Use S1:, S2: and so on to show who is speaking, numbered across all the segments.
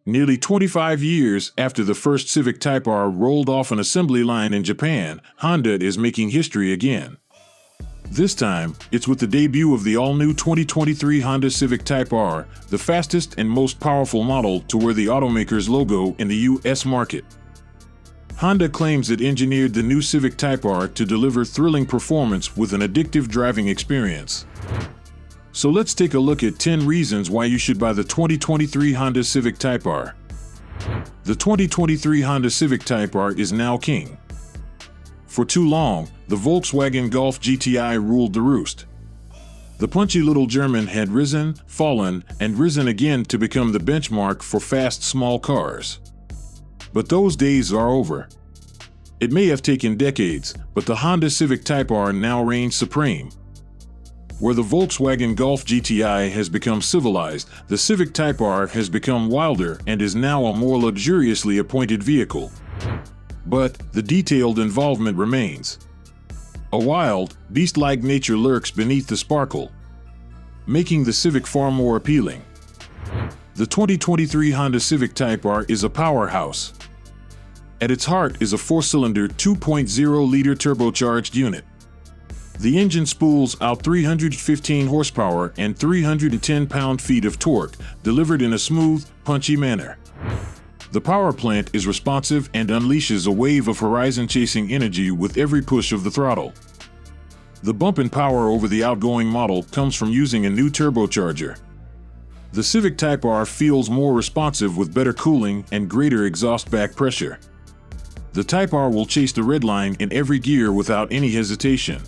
S1: Nearly 25 years after the first Civic Type-R rolled off an assembly line in Japan, Honda is making history again. This time, it's with the debut of the all-new 2023 Honda Civic Type-R, the fastest and most powerful model to wear the automaker's logo in the U.S. market. Honda claims it engineered the new Civic Type-R to deliver thrilling performance with an addictive driving experience. So let's take a look at 10 reasons why you should buy the 2023 Honda Civic Type-R. The 2023 Honda Civic Type-R is now king. For too long, the Volkswagen Golf GTI ruled the roost. The punchy little German had risen, fallen, and risen again to become the benchmark for fast small cars. But those days are over. It may have taken decades, but the Honda Civic Type-R now reigns supreme. Where the Volkswagen Golf GTI has become civilized, the Civic Type-R has become wilder and is now a more luxuriously appointed vehicle. But the detailed involvement remains. A wild, beast-like nature lurks beneath the sparkle, making the Civic far more appealing. The 2023 Honda Civic Type-R is a powerhouse. At its heart is a 4-cylinder 2.0-liter turbocharged unit. The engine spools out 315 horsepower and 310 pound-feet of torque, delivered in a smooth, punchy manner. The power plant is responsive and unleashes a wave of horizon-chasing energy with every push of the throttle. The bump in power over the outgoing model comes from using a new turbocharger. The Civic Type-R feels more responsive with better cooling and greater exhaust back pressure. The Type-R will chase the red line in every gear without any hesitation.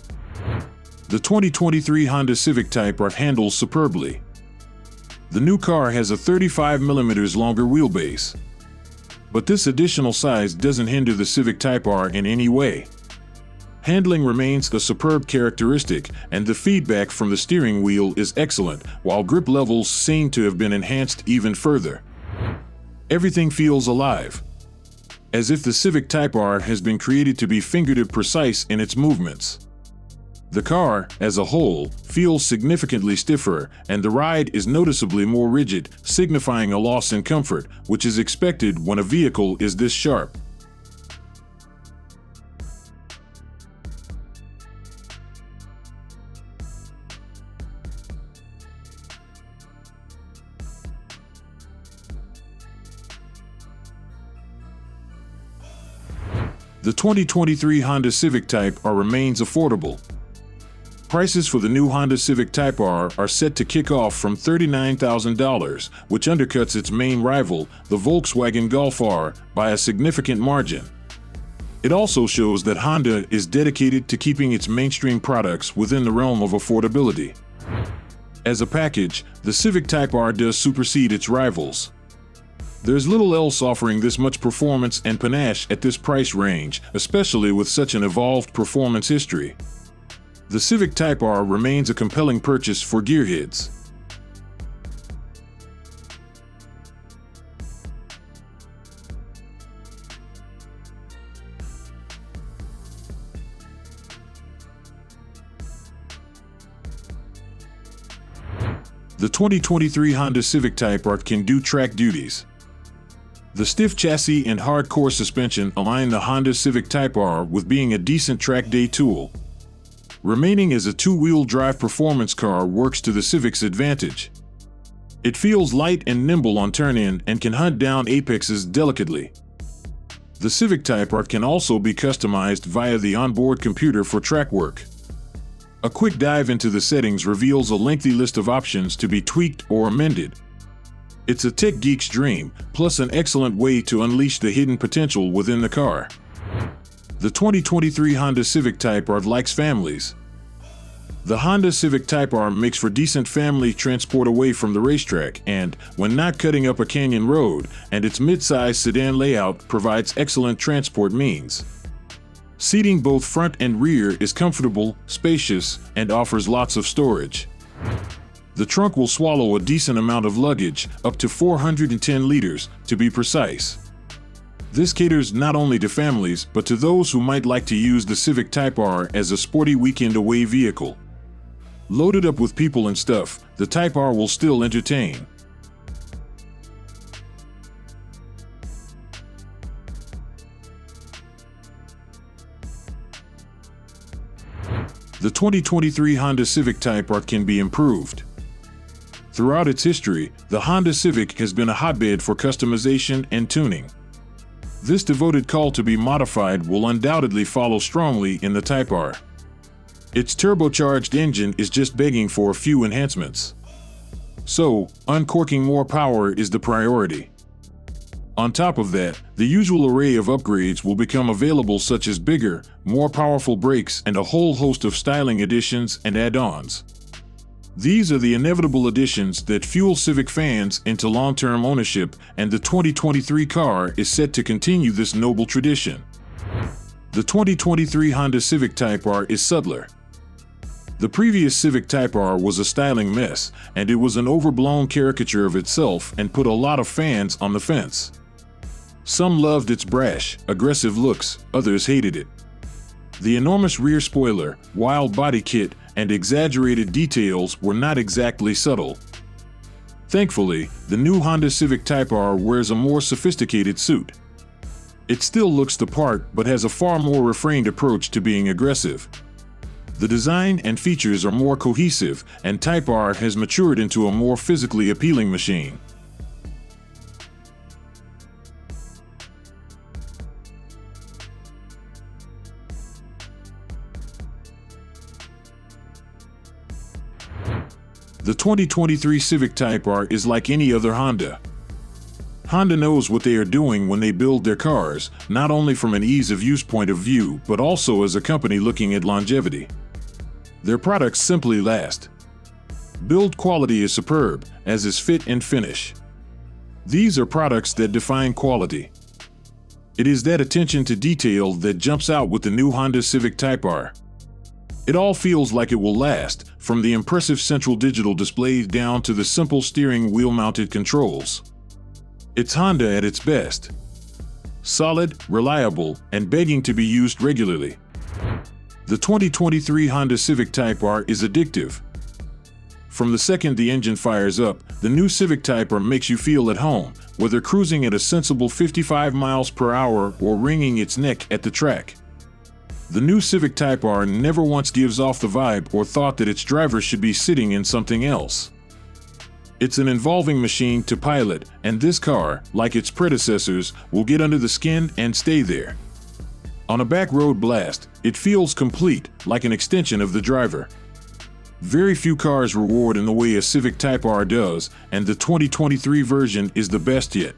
S1: The 2023 Honda Civic Type-R handles superbly. The new car has a 35mm longer wheelbase. But this additional size doesn't hinder the Civic Type-R in any way. Handling remains a superb characteristic, and the feedback from the steering wheel is excellent, while grip levels seem to have been enhanced even further. Everything feels alive, as if the Civic Type-R has been created to be fingertip precise in its movements. The car, as a whole, feels significantly stiffer, and the ride is noticeably more rigid, signifying a loss in comfort, which is expected when a vehicle is this sharp. The 2023 Honda Civic Type-R remains affordable. Prices for the new Honda Civic Type-R are set to kick off from $39,000, which undercuts its main rival, the Volkswagen Golf R, by a significant margin. It also shows that Honda is dedicated to keeping its mainstream products within the realm of affordability. As a package, the Civic Type-R does supersede its rivals. There's little else offering this much performance and panache at this price range, especially with such an evolved performance history. The Civic Type-R remains a compelling purchase for gearheads. The 2023 Honda Civic Type-R can do track duties. The stiff chassis and hardcore suspension align the Honda Civic Type-R with being a decent track day tool. Remaining as a two-wheel drive performance car works to the Civic's advantage. It feels light and nimble on turn-in and can hunt down apexes delicately. The Civic Type-R can also be customized via the onboard computer for track work. A quick dive into the settings reveals a lengthy list of options to be tweaked or amended. It's a tech geek's dream, plus an excellent way to unleash the hidden potential within the car. The 2023 Honda Civic Type-R likes families. The Honda Civic Type-R makes for decent family transport away from the racetrack and, when not cutting up a canyon road, and its mid-size sedan layout provides excellent transport means. Seating both front and rear is comfortable, spacious, and offers lots of storage. The trunk will swallow a decent amount of luggage, up to 410 liters, to be precise. This caters not only to families, but to those who might like to use the Civic Type-R as a sporty weekend-away vehicle. Loaded up with people and stuff, the Type-R will still entertain. The 2023 Honda Civic Type-R can be improved. Throughout its history, the Honda Civic has been a hotbed for customization and tuning. This devoted call to be modified will undoubtedly follow strongly in the Type-R. Its turbocharged engine is just begging for a few enhancements. So, uncorking more power is the priority. On top of that, the usual array of upgrades will become available, such as bigger, more powerful brakes and a whole host of styling additions and add-ons. These are the inevitable additions that fuel Civic fans into long-term ownership, and the 2023 car is set to continue this noble tradition. The 2023 Honda Civic Type-R is subtler. The previous Civic Type-R was a styling mess, and it was an overblown caricature of itself and put a lot of fans on the fence. Some loved its brash, aggressive looks, others hated it. The enormous rear spoiler, wild body kit, and exaggerated details were not exactly subtle. Thankfully, the new Honda Civic Type-R wears a more sophisticated suit. It still looks the part, but has a far more refrained approach to being aggressive. The design and features are more cohesive, and Type-R has matured into a more physically appealing machine. The 2023 Civic Type-R is like any other Honda. Honda knows what they are doing when they build their cars, not only from an ease of use point of view, but also as a company looking at longevity. Their products simply last. Build quality is superb, as is fit and finish. These are products that define quality. It is that attention to detail that jumps out with the new Honda Civic Type-R. It all feels like it will last, from the impressive central digital display down to the simple steering wheel-mounted controls. It's Honda at its best. Solid, reliable, and begging to be used regularly. The 2023 Honda Civic Type-R is addictive. From the second the engine fires up, the new Civic Type-R makes you feel at home, whether cruising at a sensible 55 miles per hour or wringing its neck at the track. The new Civic Type-R never once gives off the vibe or thought that its driver should be sitting in something else. It's an involving machine to pilot, and this car, like its predecessors, will get under the skin and stay there. On a back road blast, it feels complete, like an extension of the driver. Very few cars reward in the way a Civic Type-R does, and the 2023 version is the best yet.